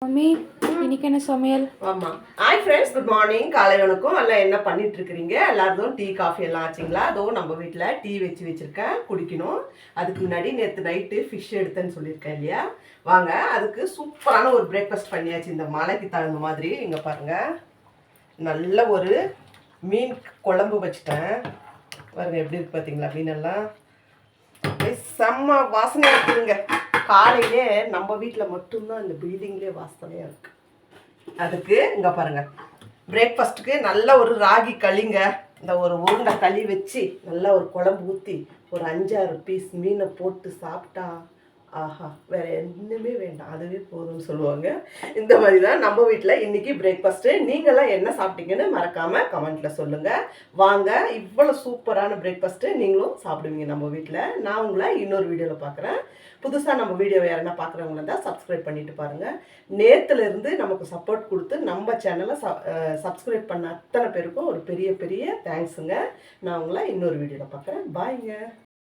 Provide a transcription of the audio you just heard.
Mummy இன்னைக்கு என்ன சமையல்? ஆமாம். Hi friends, good morning. காலை வணக்கம். எல்லாம் என்ன பண்ணிட்டு இருக்கிறீங்க? எல்லாரும் டீ காஃபி எல்லாம் ஆச்சுங்களா? அதோ நம்ம வீட்டில் டீ வச்சுருக்கேன், குடிக்கணும். அதுக்கு முன்னாடி நேற்று நைட்டு ஃபிஷ் எடுத்தேன்னு சொல்லியிருக்கேன் இல்லையா? வாங்க, அதுக்கு சூப்பரான ஒரு பிரேக்ஃபாஸ்ட் பண்ணியாச்சு. இந்த மலைக்கு தகுந்த மாதிரி இங்கே பாருங்கள், நல்ல ஒரு மீன் குழம்பு வச்சுட்டேன். பாருங்கள் எப்படி இருக்கு பார்த்தீங்களா? மீனெல்லாம் செம்ம வாசனையாக இருக்குதுங்க. காலையிலே நம்ம வீட்டில் மட்டும்தான் இந்த பில்டிங்லேயே வாசனையாக இருக்குது. அதுக்கு இங்கே பாருங்கள், பிரேக்ஃபாஸ்ட்டுக்கு நல்ல ஒரு ராகி களிங்க, இந்த ஒரு உருண்டை களி வச்சு நல்லா ஒரு குழம்பு ஊற்றி ஒரு 5-6 பீஸ் மீனை போட்டு சாப்பிட்டா ஆஹா, வேறு எதுவுமே வேண்டாம், அதுவே போதும்னு சொல்லுவாங்க. இந்த மாதிரி தான் நம்ம வீட்டில் இன்றைக்கி பிரேக்ஃபாஸ்ட்டு. நீங்களாம் என்ன சாப்பிட்டீங்கன்னு மறக்காமல் கமெண்ட்டில் சொல்லுங்கள். வாங்க, இவ்வளோ சூப்பரான பிரேக்ஃபாஸ்ட்டு நீங்களும் சாப்பிடுவீங்க நம்ம வீட்டில். நான் உங்களை இன்னொரு வீடியோவில் பார்க்குறேன். புதுசாக நம்ம வீடியோவை யாருன்னா பார்க்குறவங்கள தான் சப்ஸ்கிரைப் பண்ணிட்டு பாருங்கள். நேற்றுலேருந்து நமக்கு சப்போர்ட் கொடுத்து நம்ம சேனலை சப்ஸ்கிரைப் பண்ண அத்தனை பேருக்கும் ஒரு பெரிய பெரிய தேங்க்ஸுங்க. நான் உங்களை இன்னொரு வீடியோவில் பார்க்குறேன். பாய்ங்க.